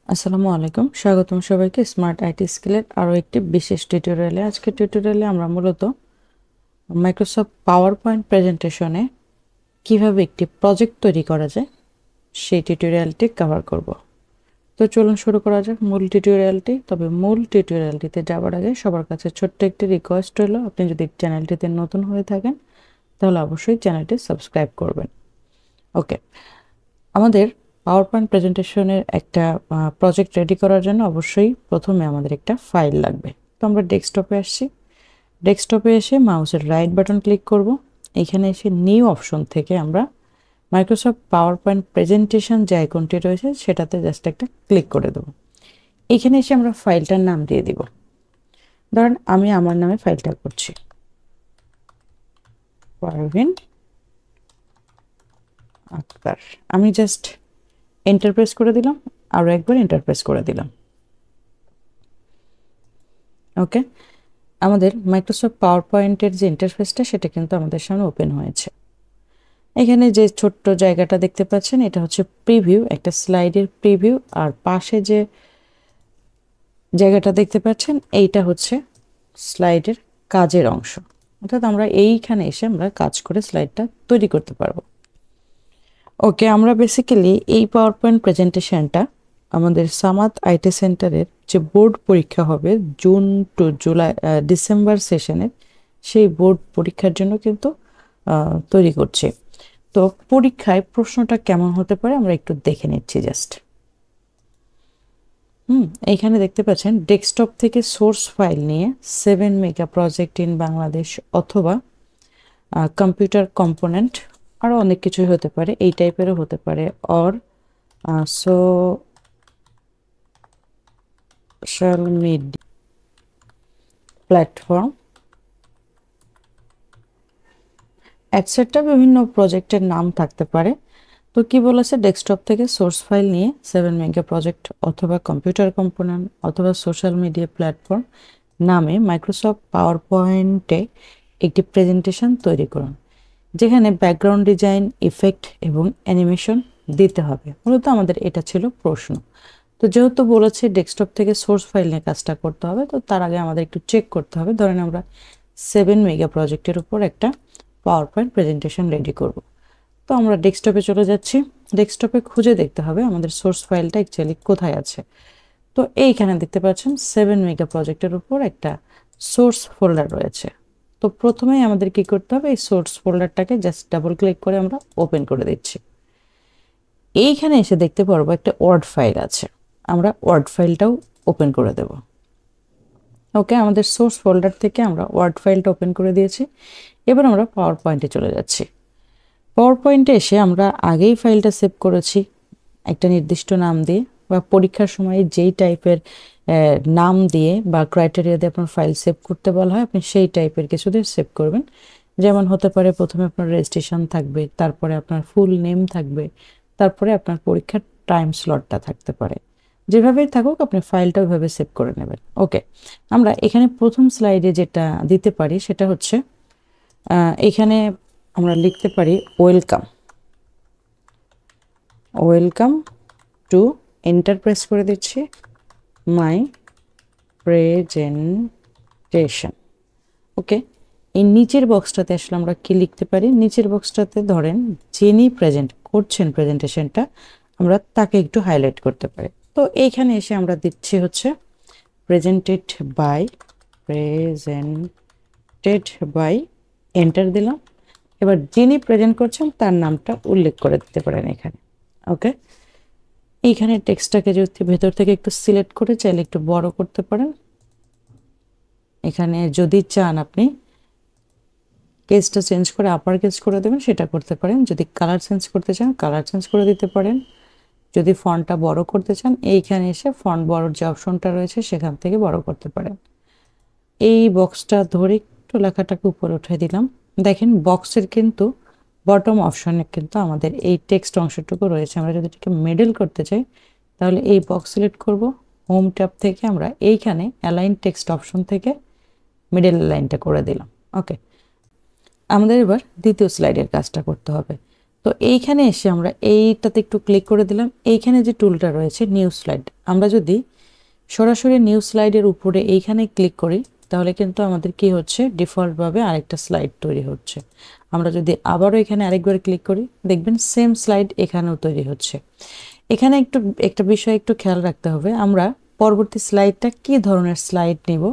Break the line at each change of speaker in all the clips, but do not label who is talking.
আসসালামু আলাইকুম, স্বাগতম সবাইকে স্মার্ট আইটি স্কিলের আরও একটি বিশেষ টিউটোরিয়ালে। আজকে টিউটোরিয়ালে আমরা মূলত মাইক্রোসফট পাওয়ার পয়েন্ট প্রেজেন্টেশনে কীভাবে একটি প্রজেক্ট তৈরি করা যায় সেই টিউটোরিয়ালটি কভার করব। তো চলুন শুরু করা যাক মূল টিউটোরিয়ালটি। তবে মূল টিউটোরিয়ালটিতে যাওয়ার আগে সবার কাছে ছোট্ট একটি রিকোয়েস্ট হলো, আপনি যদি চ্যানেলটিতে নতুন হয়ে থাকেন তাহলে অবশ্যই চ্যানেলটি সাবস্ক্রাইব করবেন। ওকে, আমাদের পাওয়ার পয়েন্ট প্রেজেন্টেশনের একটা প্রজেক্ট রেডি করার জন্য অবশ্যই প্রথমে আমাদের একটা ফাইল লাগবে। তো আমরা ডেস্কটপে আসছি। ডেস্কটপে এসে মাউসের রাইট বাটন ক্লিক করব। এখানে এসে নিউ অপশন থেকে আমরা মাইক্রোসফট পাওয়ার পয়েন্ট প্রেজেন্টেশন যে আইকনটি রয়েছে সেটাতে জাস্ট একটা ক্লিক করে দেবো। এখানে এসে আমরা ফাইলটার নাম দিয়ে দিব। ধরেন আমি আমার নামে ফাইলটা করছি, পারভিন আক্তার। আমি জাস্ট এন্টার প্রেস করে দিলাম, আরও একবার এন্টার প্রেস করে দিলাম। ওকে, আমাদের মাইক্রোসফট পাওয়ার পয়েন্টের যে ইন্টারফেসটা সেটা কিন্তু আমাদের সামনে ওপেন হয়েছে। এখানে যে ছোট্ট জায়গাটা দেখতে পাচ্ছেন এটা হচ্ছে প্রিভিউ, একটা স্লাইডের প্রিভিউ। আর পাশে যে জায়গাটা দেখতে পাচ্ছেন এইটা হচ্ছে স্লাইডের কাজের অংশ, অর্থাৎ আমরা এইখানে এসে আমরা কাজ করে স্লাইডটা তৈরি করতে পারবো। ওকে, আমরা বেসিক্যালি এই পাওয়ার পয়েন্ট প্রেজেন্টেশনটা আমাদের সামাত আইটি সেন্টারের যে বোর্ড পরীক্ষা হবে জুন টু জুলাই ডিসেম্বর সেশনের, সেই বোর্ড পরীক্ষার জন্য কিন্তু তৈরি করছি। তো পরীক্ষায় প্রশ্নটা কেমন হতে পারে আমরা একটু দেখে নিচ্ছি জাস্ট। এইখানে দেখতে পাচ্ছেন ডেস্কটপ থেকে সোর্স ফাইল নিয়ে 7 মেগা প্রজেক্ট ইন বাংলাদেশ অথবা কম্পিউটার কম্পোনেন্ট, আরও অনেক কিছুই হতে পারে, এই টাইপেরও হতে পারে। সোশ্যাল মিডিয়া প্ল্যাটফর্ম অ্যাটসেট্রা, বিভিন্ন প্রজেক্টের নাম থাকতে পারে। তো কি বলেছে, ডেস্কটপ থেকে সোর্স ফাইল নিয়ে 7 মেগা প্রজেক্ট অথবা কম্পিউটার কম্পোনেন্ট অথবা সোশ্যাল মিডিয়া প্ল্যাটফর্ম নামে মাইক্রোসফট পাওয়ার পয়েন্টে একটি প্রেজেন্টেশন তৈরি করুন, যেখানে ব্যাকগ্রাউন্ড ডিজাইন, ইফেক্ট এবং অ্যানিমেশন দিতে হবে। মূলত আমাদের এটা ছিল প্রশ্ন। তো যেহেতু বলেছে ডেস্কটপ থেকে সোর্স ফাইল নিয়ে কাজটা করতে হবে, তো তার আগে আমাদের একটু চেক করতে হবে। ধরেন আমরা 7 মেগা প্রজেক্টের উপর একটা পাওয়ার পয়েন্ট প্রেজেন্টেশন রেডি করব। তো আমরা ডেস্কটপে চলে যাচ্ছি। ডেস্কটপে খুঁজে দেখতে হবে আমাদের সোর্স ফাইলটা অ্যাকচুয়ালি কোথায় আছে। তো এইখানে দেখতে পাচ্ছেন 7 মেগা প্রজেক্টের উপর একটা সোর্স ফোল্ডার রয়েছে। তো প্রথমেই আমাদের কি করতে হবে, এই সোর্স ফোল্ডারটাকে জাস্ট ডাবল ক্লিক করে আমরা ওপেন করে দিচ্ছি। এইখানে এসে দেখতে পারবো একটা ওয়ার্ড ফাইল আছে, আমরা ওয়ার্ড ফাইলটাও ওপেন করে দেব। ওকে, আমাদের সোর্স ফোল্ডার থেকে আমরা ওয়ার্ড ফাইলটা ওপেন করে দিয়েছি। এবার আমরা পাওয়ার পয়েন্টে চলে যাচ্ছি। পাওয়ার পয়েন্টে এসে আমরা আগেই ফাইলটা সেভ করেছি একটা নির্দিষ্ট নাম দিয়ে, বা পরীক্ষার সময় যেই টাইপের নাম দিয়ে বা ক্রাইটেরিয়া দিয়ে আপনার ফাইল সেভ করতে বলা হয় আপনি সেই টাইপের কিছু দিয়ে সেভ করবেন। যেমন হতে পারে প্রথমে আপনার রেজিস্ট্রেশন থাকবে, তারপরে আপনার ফুল নেম থাকবে, তারপরে আপনার পরীক্ষার টাইম স্লটটা থাকতে পারে। যেভাবেই থাকুক আপনি ফাইলটা ওইভাবে সেভ করে নেবেন। ওকে, আমরা এখানে প্রথম স্লাইডে যেটা দিতে পারি সেটা হচ্ছে এখানে আমরা লিখতে পারি welcome welcome to, enter press করে দিচ্ছি, মাই প্রেজেন্টেশন। ওকে, এই নিচের বক্সটাতে আসলে আমরা কি লিখতে পারি, নিচের বক্সটাতে ধরেন যিনি প্রেজেন্ট করছেন প্রেজেন্টেশনটা আমরা তাকে একটু হাইলাইট করতে পারি। তো এইখানে এসে আমরা দিচ্ছি হচ্ছে প্রেজেন্টেড বাই, এন্টার দিলাম। এবার যিনি প্রেজেন্ট করছেন তার নামটা উল্লেখ করে দিতে পারেন এখানে। ওকে, এইখানে টেক্সটটাকে যদি ভেতর থেকে একটু সিলেক্ট করে চাইলে একটু বড় করতে পারেন। এখানে যদি চান আপনি কেসটা চেঞ্জ করে আপার কেস করে দেবেন, সেটা করতে পারেন। যদি কালার চেঞ্জ করতে চান কালার চেঞ্জ করে দিতে পারেন। যদি ফন্টটা বড় করতে চান এইখানে এসে ফন্ট বড়র যে অপশনটা রয়েছে সেখান থেকে বড় করতে পারেন। এই বক্সটা ধরে একটু লেখাটাকে উপরে উঠে দিলাম। দেখেন বক্সের কিন্তু বটম অপশনে কিন্তু আমাদের এই টেক্সট অংশটুকু রয়েছে। আমরা যদি এটাকে মিডল করতে চাই তাহলে এই বক্স সিলেক্ট করব, হোম ট্যাব থেকে আমরা এইখানে অ্যালাইন টেক্সট অপশন থেকে মিডল লাইনটা করে দিলাম। ওকে, আমাদের এবার দ্বিতীয় স্লাইডের কাজটা করতে হবে। তো এইখানে এসে আমরা এইটাতে একটু ক্লিক করে দিলাম। এইখানে যে টুলটা রয়েছে নিউ স্লাইড, আমরা যদি সরাসরি নিউ স্লাইডের উপরে এইখানে ক্লিক করি তাহলে কিন্তু আমাদের কি হচ্ছে, ডিফল্টভাবে আরেকটা স্লাইড তৈরি হচ্ছে। আমরা যদি আবারও এখানে আরেকবার ক্লিক করি দেখবেন সেম স্লাইড এখানেও তৈরি হচ্ছে। এখানে একটা বিষয় একটু খেয়াল রাখতে হবে, আমরা পরবর্তী স্লাইডটা কি ধরনের স্লাইড নিব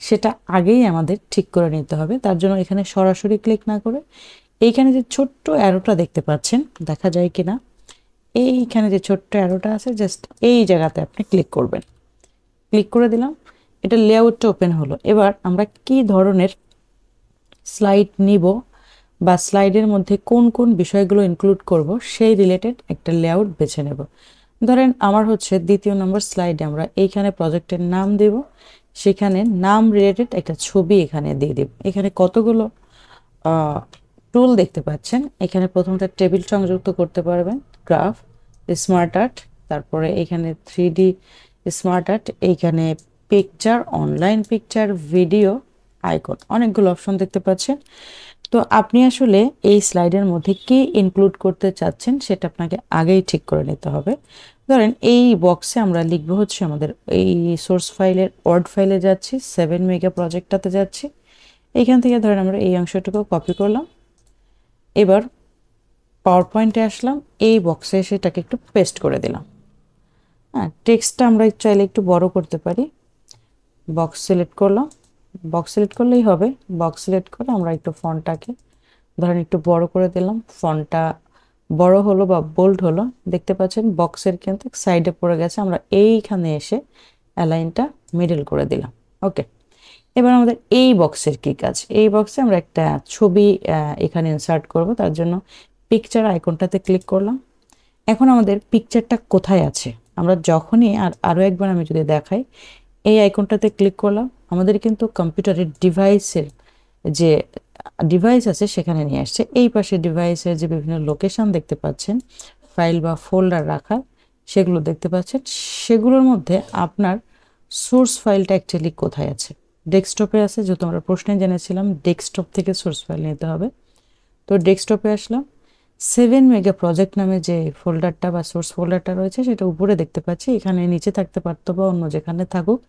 সেটা আগেই আমাদের ঠিক করে নিতে হবে। তার জন্য এখানে সরাসরি ক্লিক না করে এইখানে যে ছোট্ট অ্যারোটা দেখতে পাচ্ছেন, দেখা যায় কিনা, এইখানে যে ছোট্ট অ্যারোটা আছে জাস্ট এই জায়গাতে আপনি ক্লিক করবেন। ক্লিক করে দিলাম, এটা লেআউটটা ওপেন হলো। এবার আমরা কি ধরনের স্লাইড নিব বা স্লাইডের মধ্যে কোন কোন বিষয়গুলো ইনক্লুড করব সেই রিলেটেড একটা লেআউট বেছে নেব। ধরেন আমার হচ্ছে 2য় নম্বর স্লাইডে আমরা এইখানে প্রজেক্টের নাম দেব, সেখানে নাম রিলেটেড একটা ছবি এখানে দিয়ে দেব। এখানে কতগুলো টুল দেখতে পাচ্ছেন। এখানে প্রথমটা টেবিল সংযুক্ত করতে পারবেন, গ্রাফ, স্মার্ট আর্ট, তারপরে এখানে 3D স্মার্ট আর্ট, এইখানে picture, online picture, video, icon, অনেকগুলো অপশন দেখতে পাচ্ছেন। তো আপনি আসলে এই স্লাইডের মধ্যে কি ইনক্লুড করতে চাচ্ছেন সেটা আপনাকে আগেই ঠিক করে নিতে হবে। ধরেন এই বক্সে আমরা লিখবো হচ্ছে আমাদের এই সোর্স ফাইলের ওয়ার্ড ফাইলে যাচ্ছি, 7 মেগা প্রজেক্টটাতে যাচ্ছি। এইখান থেকে ধরেন আমরা এই অংশটুকু কপি করলাম, এবার পাওয়ার পয়েন্টে আসলাম, এই বক্সে সেটাকে একটু পেস্ট করে দিলাম। হ্যাঁ, টেক্সটটা আমরা চাইলে একটু বড় করতে পারি। বক্স সিলেক্ট করলাম, বক্স সিলেক্ট করলেই হবে। বক্স সিলেক্ট করে আমরা একটু ফন্টটাকে ধরেন একটু বড় করে দিলাম, ফন্টটা বড় হলো বা বোল্ড হলো। দেখতে পাচ্ছেন বক্সের কিন্তু সাইডে পড়ে গেছে, আমরা এইখানে এসে অ্যালাইনটা মিডল করে দিলাম। ওকে, এবার আমাদের এই বক্সের কি কাজ, এই বক্সে আমরা একটা ছবি এখানে ইনসার্ট করব। তার জন্য পিকচার আইকনটাতে ক্লিক করলাম। এখন আমাদের পিকচারটা কোথায় আছে, আমরা যখনই আরও একবার আমি যদি দেখাই, এই আইকনটাতে ক্লিক করলাম, আমাদের কিন্তু কম্পিউটারের ডিভাইসের যে ডিভাইস আছে সেখানে নিয়ে আসছে। এই পাশে ডিভাইসের যে বিভিন্ন লোকেশন দেখতে পাচ্ছেন, ফাইল বা ফোল্ডার রাখা, সেগুলো দেখতে পাচ্ছেন। সেগুলোর মধ্যে আপনার সোর্স ফাইলটা অ্যাকচুয়ালি কোথায় আছে, ডেস্কটপে আছে। যেহেতু আমরা প্রশ্নে জেনেছিলাম ডেস্কটপ থেকে সোর্স ফাইল নিতে হবে। তো ডেস্কটপে আসলাম, 7 মেগা প্রজেক্ট নামে যে ফোল্ডারটা বা সোর্স ফোল্ডারটা রয়েছে সেটা উপরে দেখতে পাচ্ছি। এখানে নিচে থাকতে পারতো বা অন্য যেখানে থাকুক,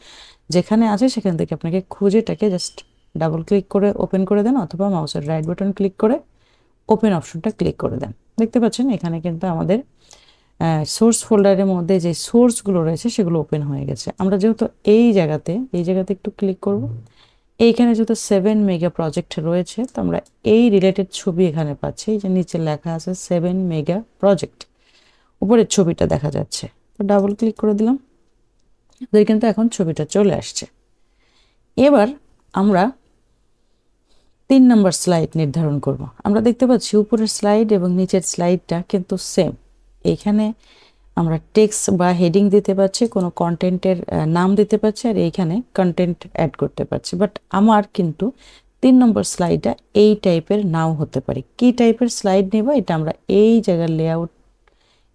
যেখানে আছে সেখান থেকে আপনাকে খুঁজে এটাকে জাস্ট ডাবল ক্লিক করে ওপেন করে দেন, অথবা মাউসের রাইট বাটন ক্লিক করে ওপেন অপশনটা ক্লিক করে দেন। দেখতে পাচ্ছেন এখানে কিন্তু আমাদের সোর্স ফোল্ডারের মধ্যে যে সোর্সগুলো রয়েছে সেগুলো ওপেন হয়ে গেছে। আমরা যেহেতু এই জায়গাতে একটু ক্লিক করব, এইখানে যেহেতু 7 মেগা প্রজেক্ট রয়েছে, তো আমরা এই রিলেটেড ছবি এখানে পাচ্ছি। এই যে নিচে লেখা আছে 7 মেগা প্রজেক্ট, উপরের ছবিটা দেখা যাচ্ছে। তো ডাবল ক্লিক করে দিলাম, আমাদের কিন্তু এখন ছবিটা চলে আসছে। এবার আমরা 3 নম্বর স্লাইড নির্ধারণ করব। আমরা দেখতে পাচ্ছি উপরের স্লাইড এবং নিচের স্লাইডটা কিন্তু সেম। এইখানে আমরা টেক্সট বা হেডিং দিতে পারছি, কোনো কন্টেন্টের নাম দিতে পারছি, আর এইখানে কন্টেন্ট অ্যাড করতে পারছি। বাট আমার কিন্তু 3 নম্বর স্লাইডটা এই টাইপের নাও হতে পারে। কি টাইপের স্লাইড নেব এটা আমরা এই জায়গার লেআউট,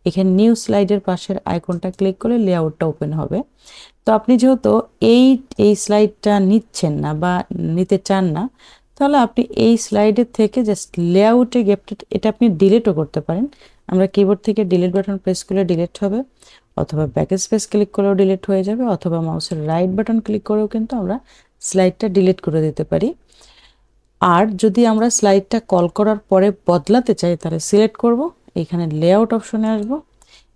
এখানে নিউ স্লাইডের পাশের আইকনটা ক্লিক করলে লেআউটটা ওপেন হবে। তো আপনি যেহেতু এই স্লাইডটা নিচ্ছেন না বা নিতে চান না, তাহলে আপনি এই স্লাইডের থেকে জাস্ট লেআউটে গ্যাপটা এটা আপনি ডিলিটও করতে পারেন। আমরা কিবোর্ড থেকে ডিলিট বাটন প্রেস করলে ডিলিট হবে, অথবা ব্যাক স্পেস ক্লিক করেও ডিলিট হয়ে যাবে, অথবা মাউসের রাইট বাটন ক্লিক করেও কিন্তু আমরা স্লাইডটা ডিলিট করে দিতে পারি। আর যদি আমরা স্লাইডটা কল করার পরে বদলাতে চাই তাহলে সিলেক্ট করব, এইখানে লেআউট অপশনে আসব।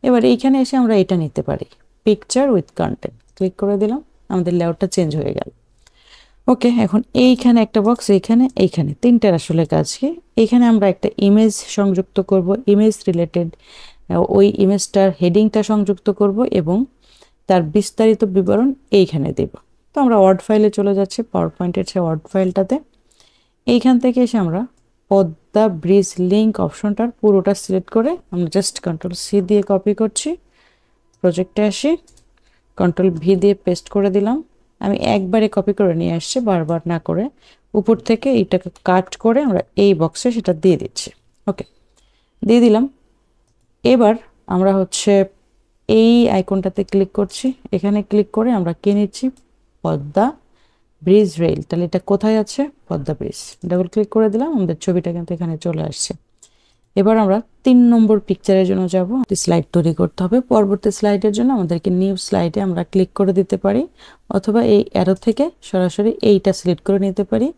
এবার এইখানে এসে আমরা এটা নিতে পারি, পিকচার উইথ কন্টেন্ট, ক্লিক করে দিলাম, আমাদের লেআউটটা চেঞ্জ হয়ে গেল। ওকে, এখন এইখানে একটা বক্স, এইখানে তিনটার আসলে কাজ কি, এইখানে আমরা একটা ইমেজ সংযুক্ত করব, ইমেজ রিলেটেড ওই ইমেজটার হেডিংটা সংযুক্ত করব এবং তার বিস্তারিত বিবরণ এইখানে দেব। তো আমরা ওয়ার্ড ফাইলে চলে যাচ্ছি, পাওয়ার পয়েন্টের সে ওয়ার্ড ফাইলটাতে। এইখান থেকে এসে আমরা পদ্মা ব্রিজ লিঙ্ক অপশনটার পুরোটা সিলেক্ট করে আমরা জাস্ট কন্ট্রোল-C দিয়ে কপি করছি, প্রজেক্টে আসি, কন্ট্রোল-V দিয়ে পেস্ট করে দিলাম। আমি একবারে কপি করে নিয়ে আসছি, বারবার না করে। উপর থেকে এইটাকে কাট করে আমরা এই বক্সে সেটা দিয়ে দিচ্ছি। ওকে, দিয়ে দিলাম। এবার আমরা হচ্ছে এই আইকনটাতে ক্লিক করছি, এখানে ক্লিক করে আমরা কি নিচ্ছি, পদ্মা ব্রিজ রেল। তাহলে এটা কোথায় আছে, পদ্মা ব্রিজ। ডাবল ক্লিক করে দিলাম, আমাদের ছবিটা কিন্তু এখানে চলে আসছে। এবার আমরা 3 নম্বর পিকচারের জন্য যাব। স্লাইড তৈরি করতে হবে। পরবর্তী স্লাইডের জন্য আমাদেরকে নিউ স্লাইডে আমরা ক্লিক করে দিতে পারি, অথবা এই অ্যারো থেকে সরাসরি এইটা সিলেক্ট করে নিতে পারি,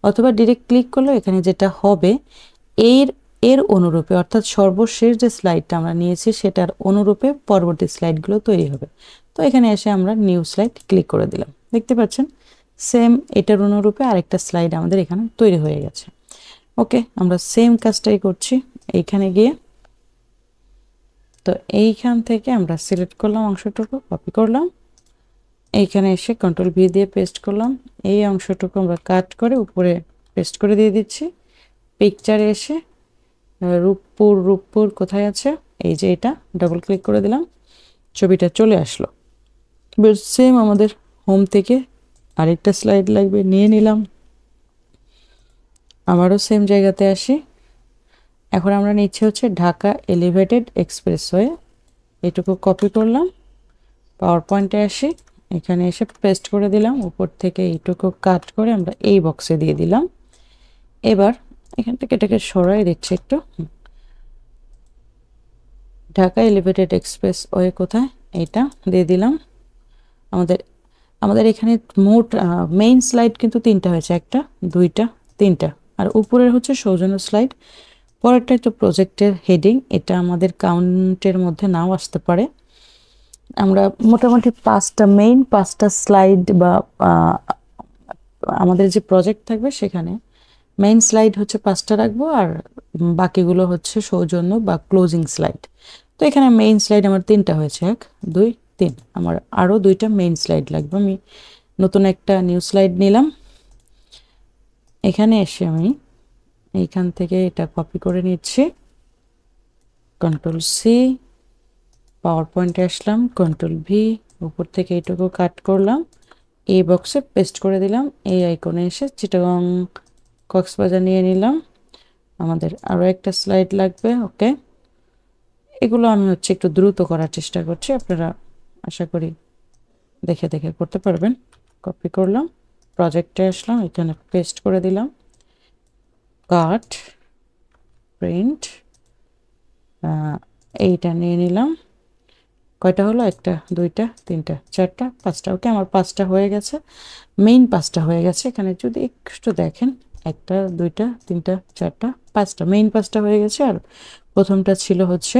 অথবা ডিরেক্ট ক্লিক করলে এখানে যেটা হবে এর অনুরূপে, অর্থাৎ সর্বশেষ যে স্লাইডটা আমরা নিয়েছি সেটার অনুরূপে পরবর্তী স্লাইডগুলো তৈরি হবে। তো এখানে এসে আমরা নিউ স্লাইড ক্লিক করে দিলাম। দেখতে পাচ্ছেন সেম এটার অনুরূপে আরেকটা স্লাইড আমাদের এখানে তৈরি হয়ে গেছে। ওকে, আমরা সেম কাজটাই করছি এইখানে গিয়ে। তো এইখান থেকে আমরা সিলেক্ট করলাম অংশটুকু, কপি করলাম, এইখানে এসে কন্ট্রোল ভি দিয়ে পেস্ট করলাম। এই অংশটুকু আমরা কাট করে উপরে পেস্ট করে দিয়ে দিচ্ছি। পিকচারে এসে রূপপুর কোথায় আছে, এই যে এটা ডাবল ক্লিক করে দিলাম, ছবিটা চলে আসলো। সেম আমাদের হোম থেকে আরেকটা স্লাইড লাগবে, নিয়ে নিলাম, আবারও সেম জায়গাতে আসি। এখন আমরা নিচ্ছি হচ্ছে ঢাকা এলিভেটেড এক্সপ্রেসওয়ে, এটুকু কপি করলাম, পাওয়ার পয়েন্টে আসি, এখানে এসে পেস্ট করে দিলাম, উপর থেকে এইটুকু কাট করে আমরা এই বক্সে দিয়ে দিলাম। এবার এখান থেকে এটাকে সরাই দিচ্ছি একটু। ঢাকা এলিভেটেড এক্সপ্রেসওয়ে কোথায়, এইটা দিয়ে দিলাম। আমাদের এখানে মোট মেইন স্লাইড কিন্তু 3টা হয়েছে, 1টা 2টা 3টা, আর উপরের হচ্ছে সৌজন্য স্লাইড। পরেরটা তো প্রজেক্টের হেডিং, এটা আমাদের কাউন্টের মধ্যে নাও আসতে পারে। আমরা মোটামুটি 5টা মেইন 5টা স্লাইড বা আমাদের যে প্রজেক্ট থাকবে সেখানে মেইন স্লাইড হচ্ছে 5টা রাখবো, আর বাকিগুলো হচ্ছে সৌজন্য বা ক্লোজিং স্লাইড। তো এখানে মেইন স্লাইড আমার 3টা হয়েছে, 1 2 3, আমার আরও 2টা মেইন স্লাইড লাগবে। আমি নতুন একটা নিউ স্লাইড নিলাম, এখানে এসে আমি এইখান থেকে এটা কপি করে নিচ্ছি, কন্ট্রোল সি, পাওয়ার পয়েন্টে আসলাম, কন্ট্রোল ভি, উপর থেকে এইটুকু কাট করলাম, এই বক্সে পেস্ট করে দিলাম। এই আইকনে এসে চিটাগং কক্সবাজার নিয়ে নিলাম। আমাদের আরও একটা স্লাইড লাগবে। ওকে, এগুলো আমি হচ্ছে একটু দ্রুত করার চেষ্টা করছি, আপনারা আশা করি দেখে দেখে করতে পারবেন। কপি করলাম, প্রজেক্টে আসলাম, এখানে পেস্ট করে দিলাম, কাট, প্রিন্ট, এইটা নিয়ে নিলাম। কয়টা হলো, 1টা 2টা 3টা 4টা 5টা। ওকে, আমার 5টা হয়ে গেছে, মেইন 5টা হয়ে গেছে। এখানে যদি একটু দেখেন 1টা 2টা 3টা 4টা 5টা, মেইন 5টা হয়ে গেছে। আর প্রথমটা ছিল হচ্ছে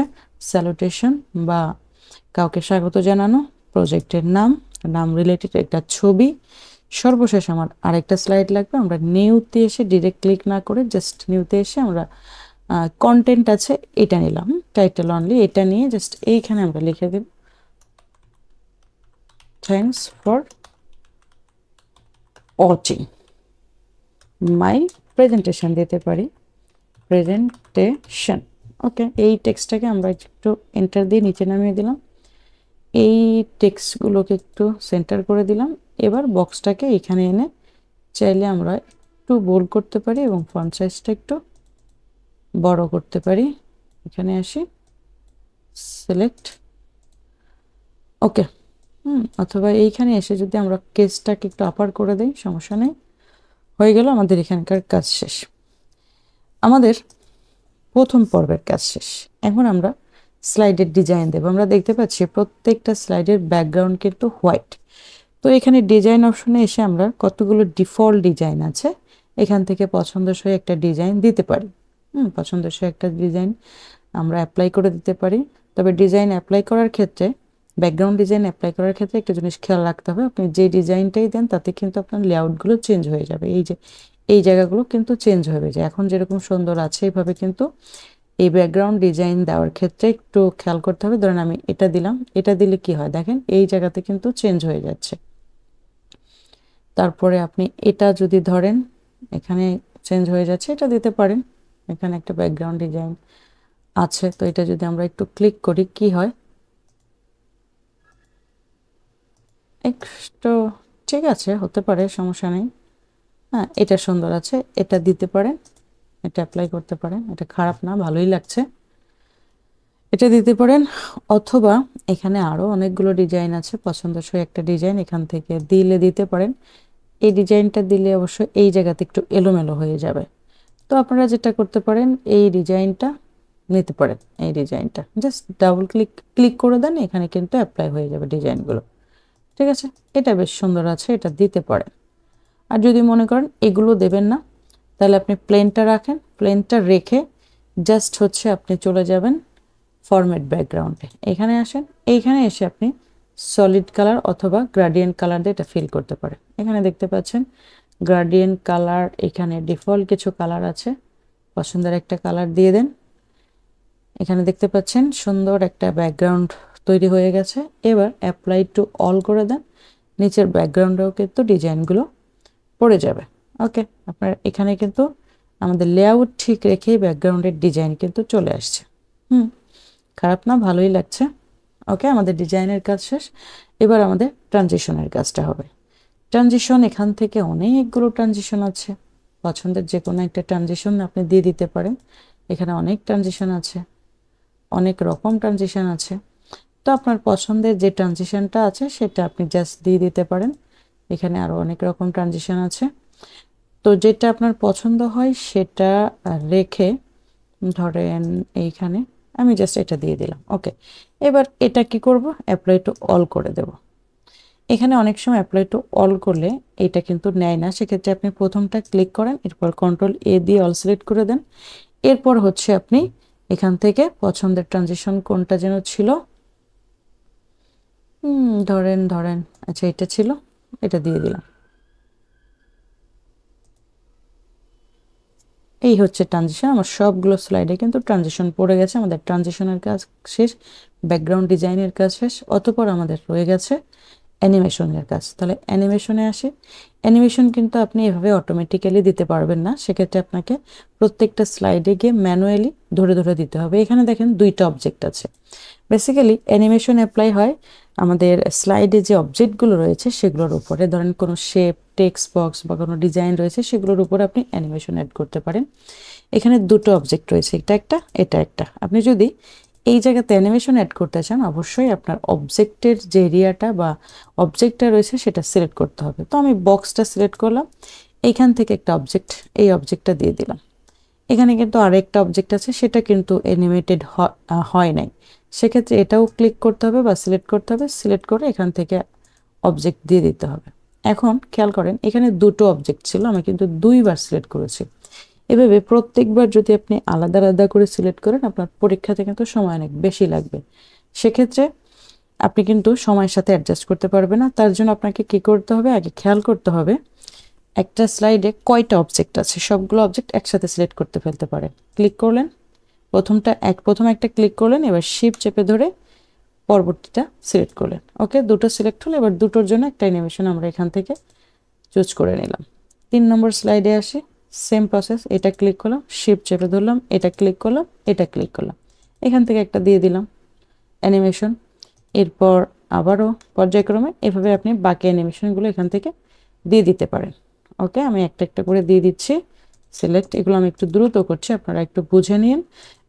স্যালুটেশন বা কাউকে স্বাগত জানানো, প্রজেক্টের নাম রিলেটেড একটা ছবি। সর্বশেষ আমার আরেকটা স্লাইড লাগবে। আমরা নিউতে এসে ডিরেক্ট ক্লিক না করে জাস্ট নিউতে এসে আমরা কন্টেন্ট আছে এটা নিলাম, টাইটেল অনলি, এটা নিয়ে জাস্ট এইখানে আমরা লিখে দেব thanks for watching my presentation দিতে পারি, প্রেজেন্টেশন। ওকে, এই টেক্সটটাকে আমরা একটু এন্টার দিয়ে নিচে নামিয়ে দিলাম, এই টেক্সটগুলোকে একটু সেন্টার করে দিলাম। এবার বক্সটাকে এখানে এনে চাইলে আমরা একটু বোল্ড করতে পারি এবং ফন্ট সাইজটা একটু বড় করতে পারি। এখানে আসি, সিলেক্ট, ওকে, অথবা এইখানে এসে যদি আমরা কেসটাকে একটু আপার করে দিই, সমস্যা নেই, হয়ে গেল আমাদের এখানকার কাজ শেষ। আমাদের প্রথম পর্বের কাজ শেষ। এখন আমরা স্লাইডের ডিজাইন দেব। আমরা দেখতে পাচ্ছি প্রত্যেকটা স্লাইডের ব্যাকগ্রাউন্ড কিন্তু হোয়াইট। তো এখানে ডিজাইন অপশনে এসে আমরা কতগুলো ডিফল্ট ডিজাইন আছে, এখান থেকে পছন্দসই একটা ডিজাইন দিতে পারি। পছন্দসই একটা ডিজাইন আমরা অ্যাপ্লাই করে দিতে পারি। তবে ডিজাইন অ্যাপ্লাই করার ক্ষেত্রে, ব্যাকগ্রাউন্ড ডিজাইন অ্যাপ্লাই করার ক্ষেত্রে একটা জিনিস খেয়াল রাখতে হবে, আপনি যে ডিজাইনটাই দেন তাতে কিন্তু আপনার লেআউটগুলো চেঞ্জ হয়ে যাবে। এই জায়গাগুলো কিন্তু চেঞ্জ হয়ে যায়। এখন যেরকম সুন্দর আছে এইভাবে কিন্তু এই ব্যাকগ্রাউন্ড ডিজাইন দেওয়ার ক্ষেত্রে একটু খেয়াল করতে হবে। ধরেন আমি এটা দিলাম, এটা দিলে কি হয় দেখেন, এই জায়গাতে কিন্তু চেঞ্জ হয়ে যাচ্ছে। তারপরে আপনি এটা যদি ধরেন, এখানে চেঞ্জ হয়ে যাচ্ছে, এটা দিতে পারেন। এখানে একটা ব্যাকগ্রাউন্ড ডিজাইন আছে, তো এটা যদি আমরা একটু ক্লিক করি কি হয়, একটু ঠিক আছে, হতে পারে, সমস্যা নেই। হ্যাঁ, এটা সুন্দর আছে, এটা দিতে পারেন, এটা অ্যাপ্লাই করতে পারেন, এটা খারাপ না, ভালোই লাগছে, এটা দিতে পারেন। অথবা এখানে আরো অনেকগুলো ডিজাইন আছে, পছন্দসই একটা ডিজাইন এখান থেকে দিতে পারেন। এই ডিজাইনটা দিলে অবশ্য এই জায়গাতে একটু এলোমেলো হয়ে যাবে। তো আপনারা যেটা করতে পারেন, এই ডিজাইনটা নিতে পারেন এই ডিজাইনটা। জাস্ট ডাবল ক্লিক করে দেন, এখানে কিন্তু অ্যাপ্লাই হয়ে যাবে ডিজাইনগুলো। ঠিক আছে, এটা বেশ সুন্দর আছে, এটা দিতে পারেন। আর যদি মনে করেন এগুলো দেবেন না, তাহলে আপনি প্লেনটা রাখেন, প্লেনটা রেখে জাস্ট হচ্ছে আপনি চলে যাবেন ফরম্যাট ব্যাকগ্রাউন্ডে, এখানে আসেন, এইখানে এসে আপনি সলিড কালার অথবা গ্রাডিয়েন্ট কালার দিয়ে এটা ফিল করতে পারেন। এখানে দেখতে পাচ্ছেন গ্রাডিয়েন্ট কালার, এখানে ডিফল্ট কিছু কালার আছে, পছন্দের একটা কালার দিয়ে দেন। এখানে দেখতে পাচ্ছেন সুন্দর একটা ব্যাকগ্রাউন্ড তৈরি হয়ে গেছে। এবার অ্যাপ্লাই টু অল করে দেন, নিচের ব্যাকগ্রাউন্ডেও কিন্তু ডিজাইনগুলো পড়ে যাবে। ওকে, আপনার এখানে কিন্তু আমাদের লেআউট ঠিক রেখেই ব্যাকগ্রাউন্ডের ডিজাইন কিন্তু চলে আসছে। খারাপ না, ভালোই লাগছে। ওকে, আমাদের ডিজাইনের কাজ শেষ। এবার আমাদের ট্রানজিশনের কাজটা হবে। ট্রানজিশন, এখান থেকে অনেকগুলো ট্রানজিশন আছে, পছন্দের যে কোনো একটা ট্রানজিশন আপনি দিয়ে দিতে পারেন। এখানে অনেক ট্রানজিশন আছে, অনেক রকম ট্রানজিশন আছে, তো আপনার পছন্দের যে ট্রানজিশনটা আছে সেটা আপনি জাস্ট দিয়ে দিতে পারেন। এখানে আরও অনেক রকম ট্রানজিশন আছে, তো যেটা আপনার পছন্দ হয় সেটা রেখে ধরেন এইখানে আমি জাস্ট এটা দিয়ে দিলাম। ওকে, এবার এটা কি করব, অ্যাপ্লাই টু অল করে দেব। এখানে অনেক সময় অ্যাপ্লাই টু অল করলে এটা কিন্তু নেয় না, সেক্ষেত্রে আপনি প্রথমটা ক্লিক করেন, এরপর কন্ট্রোল এ দিয়ে অল সিলেক্ট করে দেন। এরপর হচ্ছে আপনি এখান থেকে পছন্দের ট্রানজিশন কোনটা যেন ছিল, ধরেন আচ্ছা এটা ছিল, এটা দিয়ে দিলাম। এই হচ্ছে ট্রানজিশন। আমার সবগুলো স্লাইডে কিন্তু ট্রানজিশন পড়ে গেছে। আমাদের ট্রানজিশনের কাজ শেষ, ব্যাকগ্রাউন্ড ডিজাইনের কাজ শেষ, অতঃপর আমাদের রয়ে গেছে অ্যানিমেশনের কাজ। তাহলে অ্যানিমেশনে আসি। অ্যানিমেশন কিন্তু আপনি এভাবে অটোমেটিক্যালি দিতে পারবেন না, সেক্ষেত্রে আপনাকে প্রত্যেকটা স্লাইডে গিয়ে ম্যানুয়ালি ধরে ধরে দিতে হবে। এখানে দেখেন দুইটা অবজেক্ট আছে। বেসিক্যালি অ্যানিমেশন অ্যাপ্লাই হয় আমাদের স্লাইডে যে অবজেক্টগুলো রয়েছে সেগুলোর উপরে, ধরেন কোনো শেপ, টেক্সট বক্স বা কোনো ডিজাইন রয়েছে সেগুলোর উপরে আপনি অ্যানিমেশন অ্যাড করতে পারেন। এখানে দুটো অবজেক্ট রয়েছে, এটা একটা। আপনি যদি এই জায়গাতে অ্যানিমেশন অ্যাড করতে চান, অবশ্যই আপনার অবজেক্টের যে এরিয়াটা বা অবজেক্টটা রয়েছে সেটা সিলেক্ট করতে হবে। তো আমি বক্সটা সিলেক্ট করলাম, এইখান থেকে একটা অবজেক্ট, এই অবজেক্টটা দিয়ে দিলাম। এখানে কিন্তু আরেকটা অবজেক্ট আছে, সেটা কিন্তু অ্যানিমেটেড হয় নাই, সেক্ষেত্রে এটাও ক্লিক করতে হবে বা সিলেক্ট করতে হবে, সিলেক্ট করে এখান থেকে অবজেক্ট দিয়ে দিতে হবে। এখন খেয়াল করেন এখানে দুটো অবজেক্ট ছিল, আমি কিন্তু দুইবার সিলেক্ট করেছি। এভাবে প্রত্যেকবার যদি আপনি আলাদা আলাদা করে সিলেক্ট করেন, আপনার পরীক্ষাতে কিন্তু সময় অনেক বেশি লাগবে, সেক্ষেত্রে আপনি কিন্তু সময়ের সাথে অ্যাডজাস্ট করতে পারবেন না। তার জন্য আপনাকে কি করতে হবে, আগে খেয়াল করতে হবে একটা স্লাইডে কয়টা অবজেক্ট আছে, সবগুলো অবজেক্ট একসাথে সিলেক্ট করতে ফেলতে পারেন। ক্লিক করলেন, প্রথম একটা ক্লিক করলেন, এবার শিফট চেপে ধরে পরবর্তীটা সিলেক্ট করলেন। ওকে, দুটো সিলেক্ট হলো, এবার দুটোর জন্য একটা অ্যানিমেশন আমরা এখান থেকে চুজ করে নিলাম। 3 নম্বর স্লাইডে আসি, সেম প্রসেস, এটা ক্লিক করলাম, শিফট চেপে ধরলাম, এটা ক্লিক করলাম, এটা ক্লিক করলাম, এখান থেকে একটা দিয়ে দিলাম অ্যানিমেশন। এরপর আবারও পর্যায়ক্রমে এভাবে আপনি বাকি অ্যানিমেশনগুলো এখান থেকে দিয়ে দিতে পারেন। ওকে, আমি একটা একটা করে দিয়ে দিচ্ছি সিলেক্ট। এগুলো আমি একটু দ্রুত করছি, আপনারা একটু বুঝে নিন।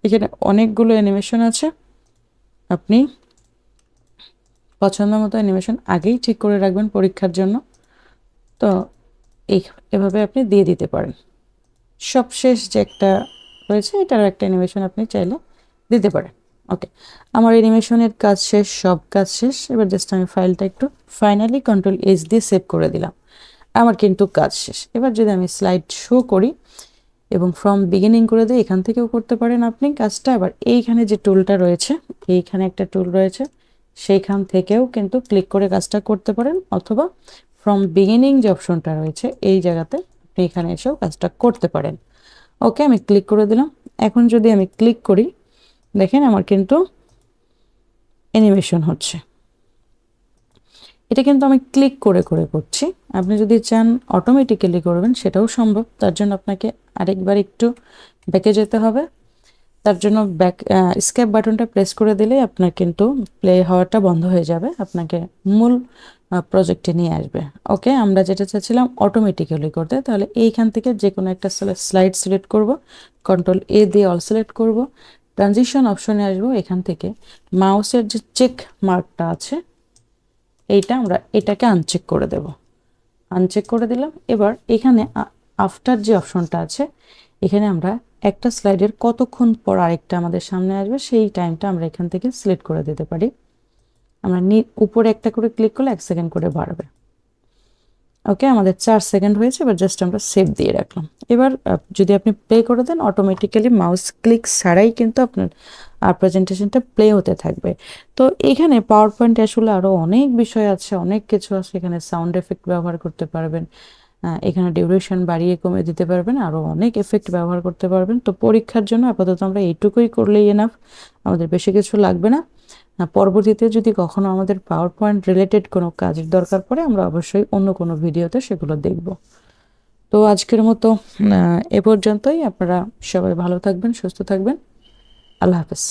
এখানে অনেকগুলো অ্যানিমেশন আছে, আপনি পছন্দ মতো অ্যানিমেশন আগেই ঠিক করে রাখবেন পরীক্ষার জন্য। তো এভাবে আপনি দিয়ে দিতে পারেন। সবশেষ যে একটা রয়েছে এটার একটা অ্যানিমেশন আপনি চাইলে দিতে পারেন। ওকে, আমার অ্যানিমেশনের কাজ শেষ, সব কাজ শেষ। এবার জাস্ট আমি ফাইলটা একটু ফাইনালি কন্ট্রোল এস দিয়ে সেভ করে দিলাম, আমার কিন্তু কাজ শেষ। এবার যদি আমি স্লাইড শো করি এবং ফ্রম বিগিনিং করে দিই, এখান থেকেও করতে পারেন আপনি কাজটা। আবার এইখানে যে টুলটা রয়েছে, এইখানে একটা টুল রয়েছে, সেইখান থেকেও কিন্তু ক্লিক করে কাজটা করতে পারেন, অথবা ফ্রম বিগিনিং যে অপশনটা রয়েছে এই জায়গাতে আপনি এখানে এসেও কাজটা করতে পারেন। ওকে, আমি ক্লিক করে দিলাম। এখন যদি আমি ক্লিক করি, দেখেন আমার কিন্তু অ্যানিমেশন হচ্ছে। এটা কিন্তু আমি ক্লিক করে করে করছি, আপনি যদি চান অটোমেটিক্যালি করবেন সেটাও সম্ভব। তার জন্য আপনাকে আরেকবার একটু ব্যাকে যেতে হবে। তার জন্য স্কেপ বাটনটা প্রেস করে দিলে আপনার কিন্তু প্লে হওয়াটা বন্ধ হয়ে যাবে, আপনাকে মূল প্রজেক্টে নিয়ে আসবে। ওকে, আমরা যেটা চাচ্ছিলাম অটোমেটিক্যালি করতে, তাহলে এইখান থেকে যে কোনো একটা স্লাইড সিলেক্ট করব, কন্ট্রোল এ দিয়ে অল সিলেক্ট করব, ট্রানজিশন অপশনে আসবো, এখান থেকে মাউসের যে চেক মার্কটা আছে আমরা এটাকে আনচেক করে দেব। আনচেক করে দিলাম। এবার এখানে আফটার যে অপশনটা আছে এখানে আমরা একটা স্লাইডের কতক্ষণ পর আরেকটা আমাদের সামনে আসবে সেই টাইমটা আমরা এখান থেকে সিলেক্ট করে দিতে পারি। আমরা উপরে একটা করে ক্লিক করলে 1 সেকেন্ড করে বাড়বে। ওকে, আমাদের 4 সেকেন্ড হয়েছে, এবার জাস্ট আমরা সেভ দিয়ে রাখলাম। এবার যদি আপনি প্লে করে দেন, অটোমেটিক্যালি মাউস ক্লিক ছাড়াই কিন্তু আপনার প্রেজেন্টেশনটা প্লে হতে থাকবে। তো এখানে পাওয়ার পয়েন্টে আসলে আরও অনেক বিষয় আছে, অনেক কিছু আছে। এখানে সাউন্ড এফেক্ট ব্যবহার করতে পারবেন, এখানে ডিউরেশন বাড়িয়ে কমে দিতে পারবেন, আরও অনেক এফেক্ট ব্যবহার করতে পারবেন। তো পরীক্ষার জন্য আপাতত আমরা এইটুকুই করলেই এনাফ, আমাদের বেশি কিছু লাগবে না। পরবর্তীতে যদি কখনো আমাদের পাওয়ার পয়েন্ট রিলেটেড কোনো কাজের দরকার পড়ে, আমরা অবশ্যই অন্য কোনো ভিডিওতে সেগুলো দেখব। তো আজকের মতো এ পর্যন্তই। আপনারা সবাই ভালো থাকবেন, সুস্থ থাকবেন। আল্লাহ হাফেজ।